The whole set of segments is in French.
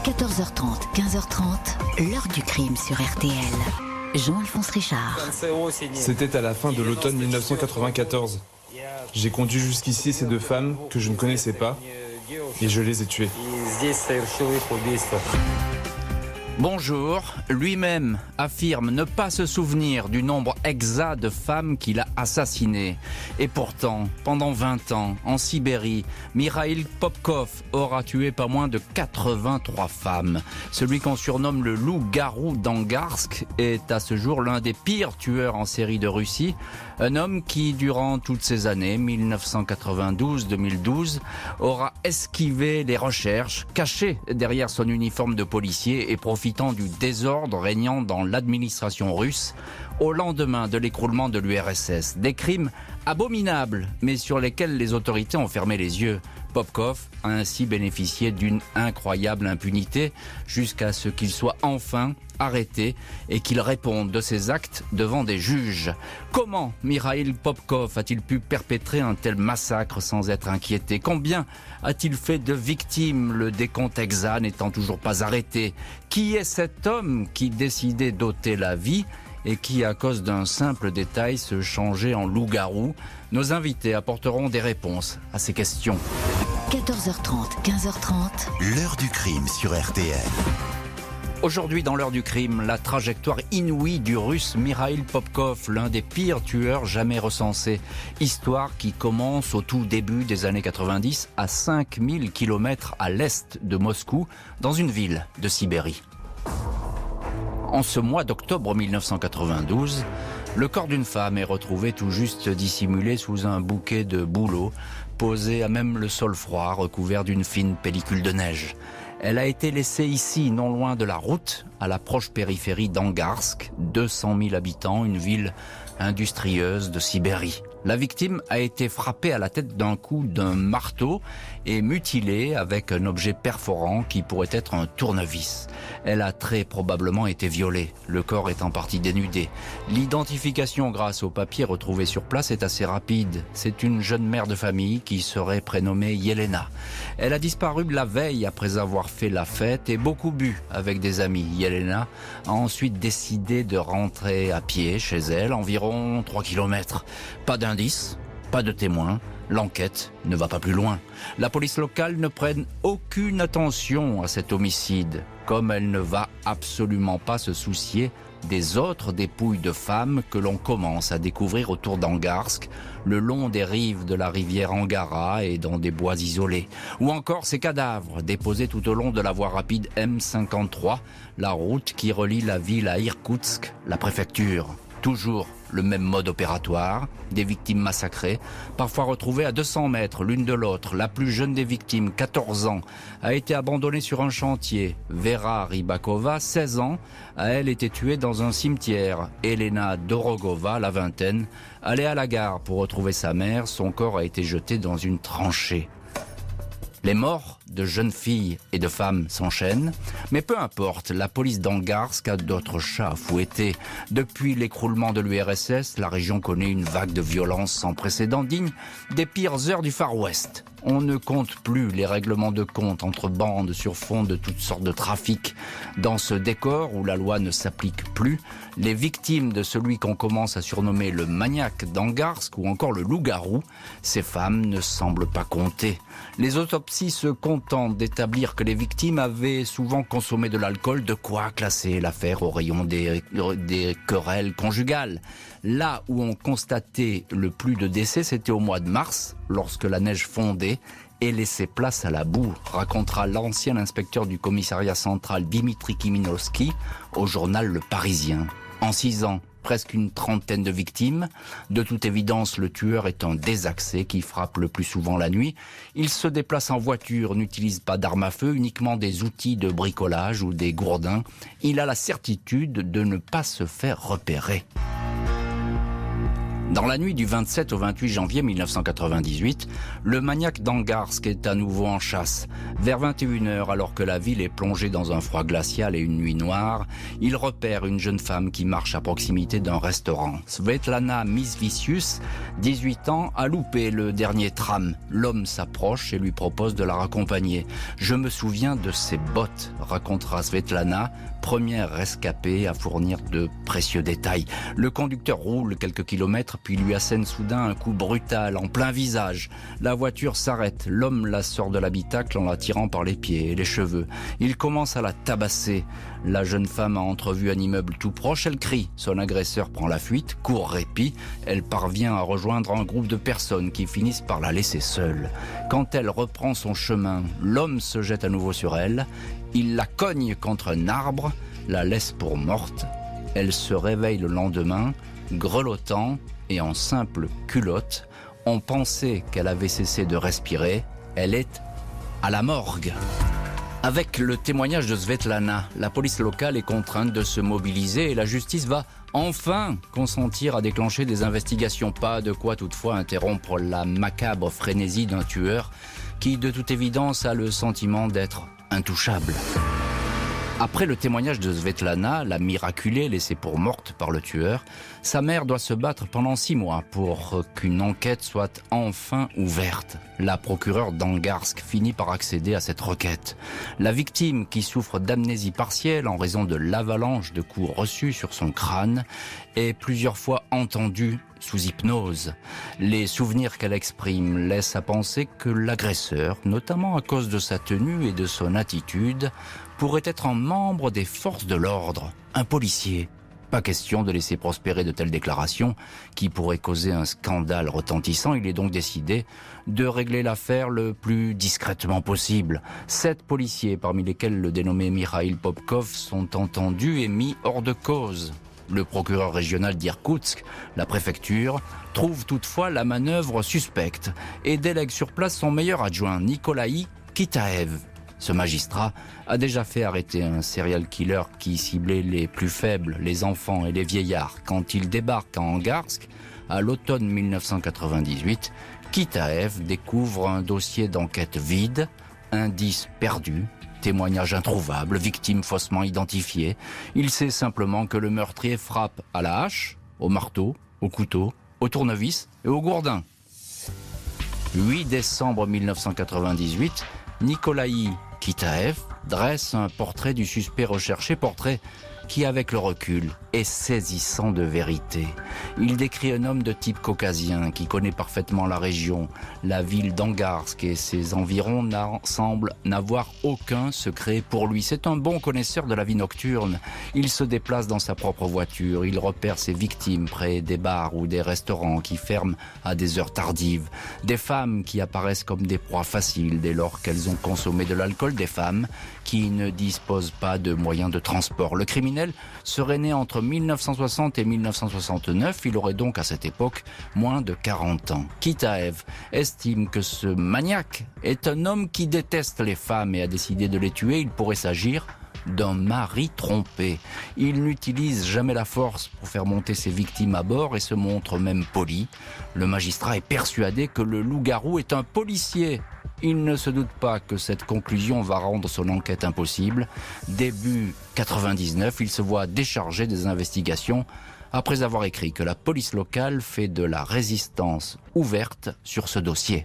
14h30, 15h30, l'heure du crime sur RTL. Jean-Alphonse Richard. C'était à la fin de l'automne 1994. J'ai conduit jusqu'ici ces deux femmes que je ne connaissais pas et je les ai tuées. Bonjour, lui-même affirme ne pas se souvenir du nombre exact de femmes qu'il a assassinées. Et pourtant, pendant 20 ans, en Sibérie, Mikhail Popkov aura tué pas moins de 83 femmes. Celui qu'on surnomme le loup-garou d'Angarsk est à ce jour l'un des pires tueurs en série de Russie. Un homme qui, durant toutes ces années, 1992-2012, aura esquivé les recherches, caché derrière son uniforme de policier et profitant du désordre régnant dans l'administration russe au lendemain de l'écroulement de l'URSS. Des crimes abominables, mais sur lesquels les autorités ont fermé les yeux. Popkov a ainsi bénéficié d'une incroyable impunité jusqu'à ce qu'il soit enfin arrêté et qu'il réponde de ses actes devant des juges. Comment Mikhail Popkov a-t-il pu perpétrer un tel massacre sans être inquiété? Combien a-t-il fait de victimes, le décompte exact n'étant toujours pas arrêté? Qui est cet homme qui décidait d'ôter la vie et qui, à cause d'un simple détail, se changeait en loup-garou? Nos invités apporteront des réponses à ces questions. 14h30, 15h30, l'heure du crime sur RTL. Aujourd'hui, dans l'heure du crime, la trajectoire inouïe du russe Mikhail Popkov, l'un des pires tueurs jamais recensés. Histoire qui commence au tout début des années 90, à 5000 km à l'est de Moscou, dans une ville de Sibérie. En ce mois d'octobre 1992, le corps d'une femme est retrouvé tout juste dissimulé sous un bouquet de bouleaux, posé à même le sol froid, recouvert d'une fine pellicule de neige. Elle a été laissée ici, non loin de la route, à la proche périphérie d'Angarsk, 200 000 habitants, une ville industrieuse de Sibérie. La victime a été frappée à la tête d'un coup d'un marteau et mutilée avec un objet perforant qui pourrait être un tournevis. Elle a très probablement été violée, le corps est en partie dénudé. L'identification grâce aux papiers retrouvés sur place est assez rapide. C'est une jeune mère de famille qui serait prénommée Yelena. Elle a disparu la veille après avoir fait la fête et beaucoup bu avec des amis. Yelena a ensuite décidé de rentrer à pied chez elle, environ 3 km. Pas d'indice, pas de témoins. L'enquête ne va pas plus loin. La police locale ne prenne aucune attention à cet homicide, comme elle ne va absolument pas se soucier des autres dépouilles de femmes que l'on commence à découvrir autour d'Angarsk, le long des rives de la rivière Angara et dans des bois isolés. Ou encore ces cadavres déposés tout au long de la voie rapide M53, la route qui relie la ville à Irkoutsk, la préfecture. Toujours le même mode opératoire, des victimes massacrées, parfois retrouvées à 200 mètres l'une de l'autre. La plus jeune des victimes, 14 ans, a été abandonnée sur un chantier. Vera Rybakova, 16 ans, a elle été tuée dans un cimetière. Elena Dorogova, la vingtaine, allait à la gare pour retrouver sa mère. Son corps a été jeté dans une tranchée. Les morts de jeunes filles et de femmes s'enchaînent, mais peu importe, la police d'Angarsk a d'autres chats à fouetter. Depuis l'écroulement de l'URSS, la région connaît une vague de violence sans précédent, digne des pires heures du Far West. On ne compte plus les règlements de compte entre bandes sur fond de toutes sortes de trafics. Dans ce décor où la loi ne s'applique plus, les victimes de celui qu'on commence à surnommer le maniaque d'Angarsk ou encore le loup-garou, ces femmes ne semblent pas compter. Les autopsies se contentent d'établir que les victimes avaient souvent consommé de l'alcool, de quoi classer l'affaire au rayon des querelles conjugales. Là où on constatait le plus de décès, c'était au mois de mars, lorsque la neige fondait et laissait place à la boue, racontera l'ancien inspecteur du commissariat central Dimitri Kiminowski au journal Le Parisien. En 6 ans, presque une trentaine de victimes. De toute évidence, le tueur est un désaxé qui frappe le plus souvent la nuit. Il se déplace en voiture, n'utilise pas d'armes à feu, uniquement des outils de bricolage ou des gourdins. Il a la certitude de ne pas se faire repérer. Dans la nuit du 27 au 28 janvier 1998, le maniaque d'Angarsk est à nouveau en chasse. Vers 21h, alors que la ville est plongée dans un froid glacial et une nuit noire, il repère une jeune femme qui marche à proximité d'un restaurant. Svetlana Misvicius, 18 ans, a loupé le dernier tram. L'homme s'approche et lui propose de la raccompagner. « Je me souviens de ses bottes », racontera Svetlana, première rescapée à fournir de précieux détails. Le conducteur roule quelques kilomètres puis lui assène soudain un coup brutal en plein visage. La voiture s'arrête, l'homme la sort de l'habitacle en la tirant par les pieds et les cheveux. Il commence à la tabasser. La jeune femme a entrevu un immeuble tout proche, elle crie. Son agresseur prend la fuite, court répit. Elle parvient à rejoindre un groupe de personnes qui finissent par la laisser seule. Quand elle reprend son chemin, l'homme se jette à nouveau sur elle. Il la cogne contre un arbre, la laisse pour morte. Elle se réveille le lendemain, grelottant et en simple culotte. On pensait qu'elle avait cessé de respirer. Elle est à la morgue. Avec le témoignage de Svetlana, la police locale est contrainte de se mobiliser et la justice va enfin consentir à déclencher des investigations. Pas de quoi toutefois interrompre la macabre frénésie d'un tueur qui, de toute évidence, a le sentiment d'être intouchable. Après le témoignage de Svetlana, la miraculée laissée pour morte par le tueur, sa mère doit se battre pendant 6 mois pour qu'une enquête soit enfin ouverte. La procureure d'Angarsk finit par accéder à cette requête. La victime, qui souffre d'amnésie partielle en raison de l'avalanche de coups reçus sur son crâne, est plusieurs fois entendue sous hypnose. Les souvenirs qu'elle exprime laissent à penser que l'agresseur, notamment à cause de sa tenue et de son attitude, pourrait être un membre des forces de l'ordre, un policier. Pas question de laisser prospérer de telles déclarations qui pourraient causer un scandale retentissant. Il est donc décidé de régler l'affaire le plus discrètement possible. 7 policiers, parmi lesquels le dénommé Mikhail Popkov, sont entendus et mis hors de cause. Le procureur régional d'Irkoutsk, la préfecture, trouve toutefois la manœuvre suspecte et délègue sur place son meilleur adjoint, Nikolaï Kitaev. Ce magistrat a déjà fait arrêter un serial killer qui ciblait les plus faibles, les enfants et les vieillards. Quand il débarque à Angarsk, à l'automne 1998, Kitaev découvre un dossier d'enquête vide, indices perdus, témoignages introuvables, victimes faussement identifiées. Il sait simplement que le meurtrier frappe à la hache, au marteau, au couteau, au tournevis et au gourdin. 8 décembre 1998, Nikolaï Kitaev dresse un portrait du suspect recherché, portrait qui, avec le recul, est saisissant de vérité. Il décrit un homme de type caucasien qui connaît parfaitement la région. La ville d'Angarsk et ses environs semblent n'avoir aucun secret pour lui. C'est un bon connaisseur de la vie nocturne. Il se déplace dans sa propre voiture. Il repère ses victimes près des bars ou des restaurants qui ferment à des heures tardives. Des femmes qui apparaissent comme des proies faciles dès lors qu'elles ont consommé de l'alcool. Des femmes qui ne disposent pas de moyens de transport. Le criminel serait né entre 1960 et 1969. Il aurait donc à cette époque moins de 40 ans. Kitaev estime que ce maniaque est un homme qui déteste les femmes et a décidé de les tuer. Il pourrait s'agir d'un mari trompé. Il n'utilise jamais la force pour faire monter ses victimes à bord et se montre même poli. Le magistrat est persuadé que le loup-garou est un policier. Il ne se doute pas que cette conclusion va rendre son enquête impossible. Début 99, il se voit déchargé des investigations après avoir écrit que la police locale fait de la résistance ouverte sur ce dossier.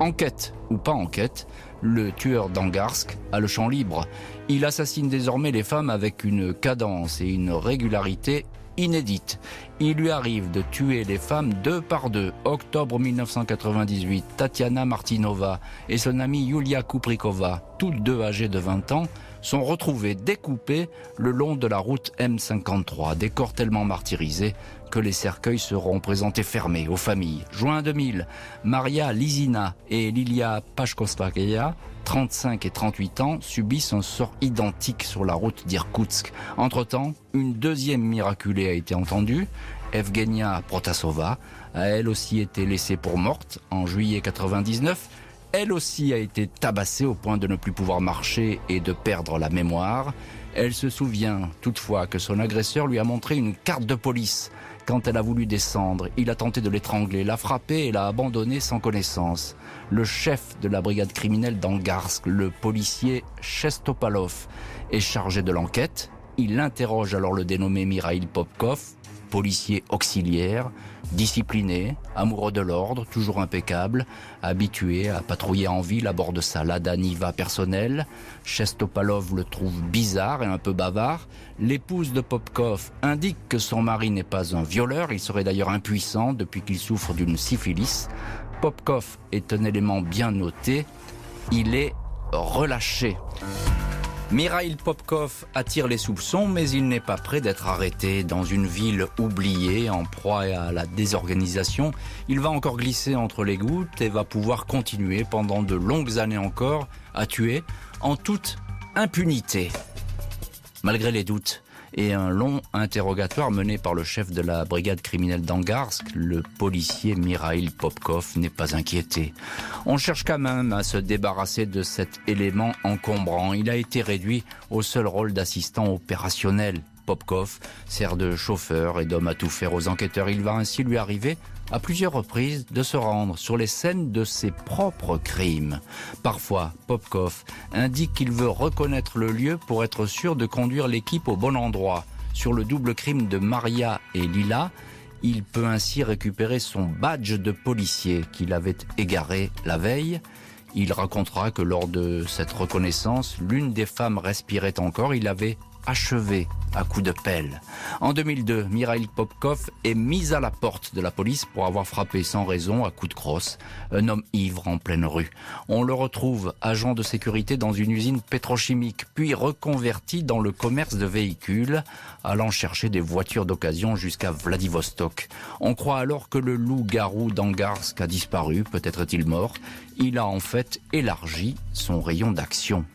Enquête ou pas enquête, le tueur d'Angarsk a le champ libre. Il assassine désormais les femmes avec une cadence et une régularité inédite. Il lui arrive de tuer les femmes 2 par 2. Octobre 1998, Tatiana Martinova et son amie Yulia Kuprikova, toutes deux âgées de 20 ans, sont retrouvées découpées le long de la route M53, des corps tellement martyrisés que les cercueils seront présentés fermés aux familles. Juin 2000, Maria Lizina et Lilia Pashkovskaya, 35 et 38 ans, subissent un sort identique sur la route d'Irkoutsk. Entre-temps, une deuxième miraculée a été entendue. Evgenia Protasova a elle aussi été laissée pour morte en juillet 99. Elle aussi a été tabassée au point de ne plus pouvoir marcher et de perdre la mémoire. Elle se souvient toutefois que son agresseur lui a montré une carte de police. quand elle a voulu descendre. Il a tenté de l'étrangler, l'a frappée et l'a abandonnée sans connaissance. Le chef de la brigade criminelle d'Angarsk, le policier Chestopalov, est chargé de l'enquête. Il interroge alors le dénommé Mikhail Popkov, policier auxiliaire, discipliné, amoureux de l'ordre, toujours impeccable, habitué à patrouiller en ville à bord de sa Lada Niva personnelle. Chestopalov le trouve bizarre et un peu bavard. L'épouse de Popkov indique que son mari n'est pas un violeur, il serait d'ailleurs impuissant depuis qu'il souffre d'une syphilis. Popkov est un élément bien noté, il est relâché. Mikhail Popkov attire les soupçons, mais il n'est pas prêt d'être arrêté. Dans une ville oubliée, en proie à la désorganisation, il va encore glisser entre les gouttes et va pouvoir continuer pendant de longues années encore à tuer en toute impunité. Malgré les doutes et un long interrogatoire mené par le chef de la brigade criminelle d'Angarsk, le policier Mikhail Popkov n'est pas inquiété. On cherche quand même à se débarrasser de cet élément encombrant. Il a été réduit au seul rôle d'assistant opérationnel. Popkov sert de chauffeur et d'homme à tout faire aux enquêteurs. Il va ainsi lui arriver à plusieurs reprises de se rendre sur les scènes de ses propres crimes. Parfois, Popkov indique qu'il veut reconnaître le lieu pour être sûr de conduire l'équipe au bon endroit. Sur le double crime de Maria et Lila, il peut ainsi récupérer son badge de policier qu'il avait égaré la veille. Il racontera que lors de cette reconnaissance, l'une des femmes respirait encore. Il avait achevé à coups de pelle. En 2002, Mikhail Popkov est mis à la porte de la police pour avoir frappé sans raison à coups de crosse un homme ivre en pleine rue. On le retrouve agent de sécurité dans une usine pétrochimique, puis reconverti dans le commerce de véhicules, allant chercher des voitures d'occasion jusqu'à Vladivostok. On croit alors que le loup-garou d'Angarsk a disparu, peut-être est-il mort. Il a en fait élargi son rayon d'action.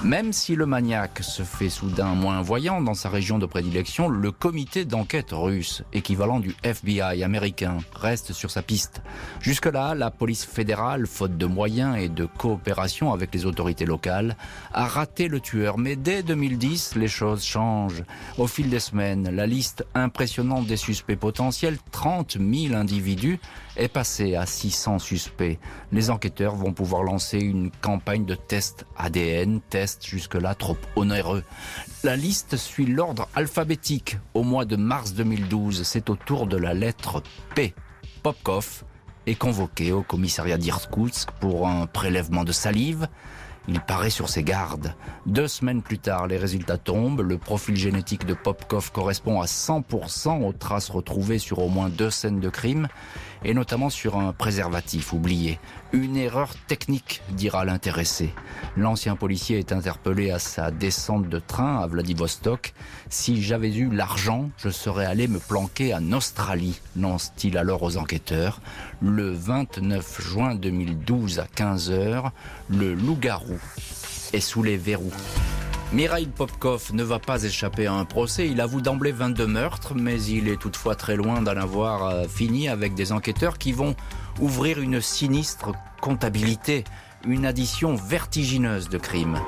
Même si le maniaque se fait soudain moins voyant dans sa région de prédilection, le comité d'enquête russe, équivalent du FBI américain, reste sur sa piste. Jusque-là, la police fédérale, faute de moyens et de coopération avec les autorités locales, a raté le tueur. Mais dès 2010, les choses changent. Au fil des semaines, la liste impressionnante des suspects potentiels, 30 000 individus, est passée à 600 suspects. Les enquêteurs vont pouvoir lancer une campagne de tests ADN, tests jusque-là trop onéreux. La liste suit l'ordre alphabétique. Au mois de mars 2012, c'est au tour de la lettre P. Popkov est convoqué au commissariat d'Irkoutsk pour un prélèvement de salive. Il paraît sur ses gardes. 2 semaines plus tard, les résultats tombent. Le profil génétique de Popkov correspond à 100% aux traces retrouvées sur au moins 2 scènes de crime, et notamment sur un préservatif oublié. Une erreur technique, dira l'intéressé. L'ancien policier est interpellé à sa descente de train à Vladivostok. « Si j'avais eu l'argent, je serais allé me planquer en Australie », lance-t-il alors aux enquêteurs. Le 29 juin 2012 à 15h, le loup-garou est sous les verrous. Mikhail Popkov ne va pas échapper à un procès. Il avoue d'emblée 22 meurtres, mais il est toutefois très loin d'en avoir fini avec des enquêteurs qui vont ouvrir une sinistre comptabilité, une addition vertigineuse de crimes.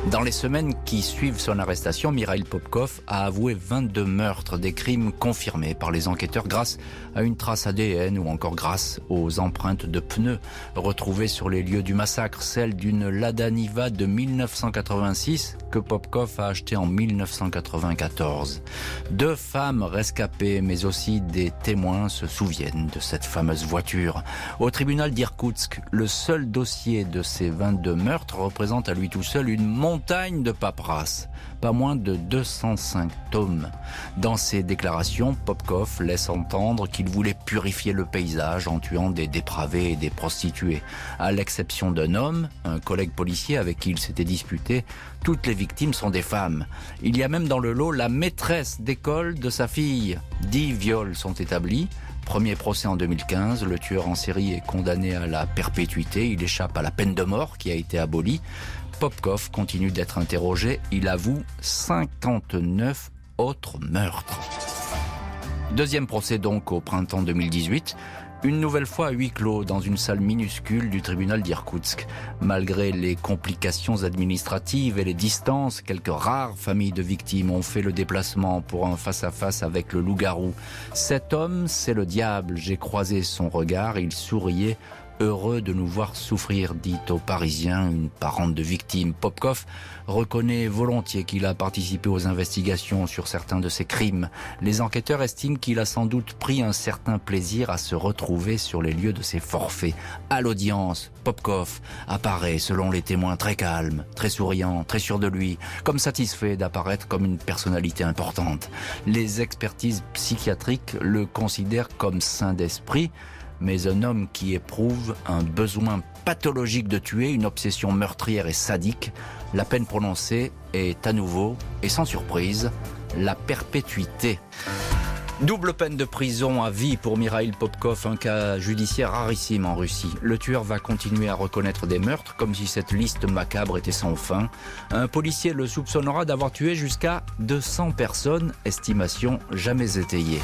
Dans les semaines qui suivent son arrestation, Mikhail Popkov a avoué 22 meurtres, des crimes confirmés par les enquêteurs grâce à une trace ADN ou encore grâce aux empreintes de pneus retrouvées sur les lieux du massacre, celle d'une Lada Niva de 1986 que Popkov a achetée en 1994. 2 femmes rescapées mais aussi des témoins se souviennent de cette fameuse voiture. Au tribunal d'Irkoutsk, le seul dossier de ces 22 meurtres représente à lui tout seul une montagne de paperasse, pas moins de 205 tomes. Dans ses déclarations, Popkov laisse entendre qu'il voulait purifier le paysage en tuant des dépravés et des prostituées. À l'exception d'un homme, un collègue policier avec qui il s'était disputé, toutes les victimes sont des femmes. Il y a même dans le lot la maîtresse d'école de sa fille. 10 viols sont établis. Premier procès en 2015, le tueur en série est condamné à la perpétuité. Il échappe à la peine de mort qui a été abolie. Popkov continue d'être interrogé. Il avoue 59 autres meurtres. Deuxième procès donc au printemps 2018. Une nouvelle fois à huis clos dans une salle minuscule du tribunal d'Irkoutsk. Malgré les complications administratives et les distances, quelques rares familles de victimes ont fait le déplacement pour un face-à-face avec le loup-garou. Cet homme, c'est le diable. J'ai croisé son regard, il souriait. Heureux de nous voir souffrir, dit aux Parisiens une parente de victime. Popkov reconnaît volontiers qu'il a participé aux investigations sur certains de ces crimes. Les enquêteurs estiment qu'il a sans doute pris un certain plaisir à se retrouver sur les lieux de ses forfaits. À l'audience, Popkov apparaît, selon les témoins, très calme, très souriant, très sûr de lui, comme satisfait d'apparaître comme une personnalité importante. Les expertises psychiatriques le considèrent comme sain d'esprit, mais un homme qui éprouve un besoin pathologique de tuer, une obsession meurtrière et sadique. La peine prononcée est à nouveau, et sans surprise, la perpétuité. Double peine de prison à vie pour Mikhail Popkov, un cas judiciaire rarissime en Russie. Le tueur va continuer à reconnaître des meurtres, comme si cette liste macabre était sans fin. Un policier le soupçonnera d'avoir tué jusqu'à 200 personnes, estimation jamais étayée.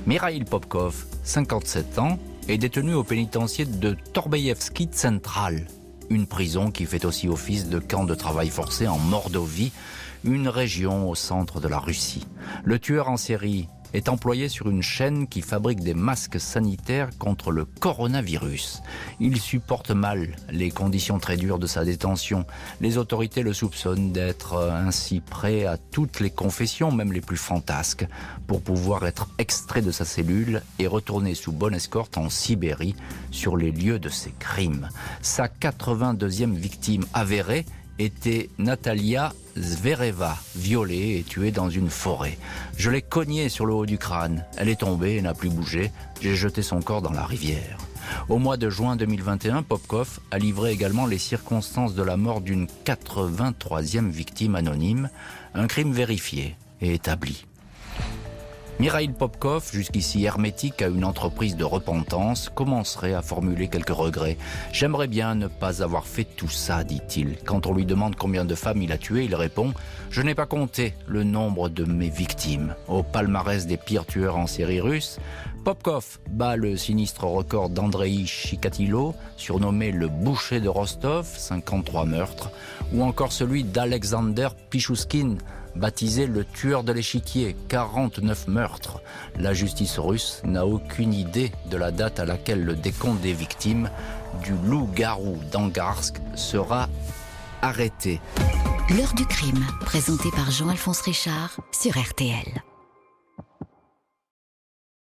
Mikhail Popkov, 57 ans, est détenu au pénitencier de Torbeïevski Central, une prison qui fait aussi office de camp de travail forcé en Mordovie, une région au centre de la Russie. Le tueur en série est employé sur une chaîne qui fabrique des masques sanitaires contre le coronavirus. Il supporte mal les conditions très dures de sa détention. Les autorités le soupçonnent d'être ainsi prêt à toutes les confessions, même les plus fantasques, pour pouvoir être extrait de sa cellule et retourner sous bonne escorte en Sibérie sur les lieux de ses crimes. Sa 82e victime avérée était Natalia Zvereva, violée et tuée dans une forêt. Je l'ai cognée sur le haut du crâne. Elle est tombée et n'a plus bougé. J'ai jeté son corps dans la rivière. Au mois de juin 2021, Popkov a livré également les circonstances de la mort d'une 83e victime anonyme, un crime vérifié et établi. Mikhail Popkov, jusqu'ici hermétique à une entreprise de repentance, commencerait à formuler quelques regrets. « J'aimerais bien ne pas avoir fait tout ça », dit-il. Quand on lui demande combien de femmes il a tuées, il répond « Je n'ai pas compté le nombre de mes victimes ». Au palmarès des pires tueurs en série russes, Popkov bat le sinistre record d'Andrei Chikatilo, surnommé le boucher de Rostov, 53 meurtres, ou encore celui d'Alexander Pichouskine, baptisé le tueur de l'échiquier, 49 meurtres. La justice russe n'a aucune idée de la date à laquelle le décompte des victimes du loup-garou d'Angarsk sera arrêté. L'heure du crime, présenté par Jean-Alphonse Richard sur RTL.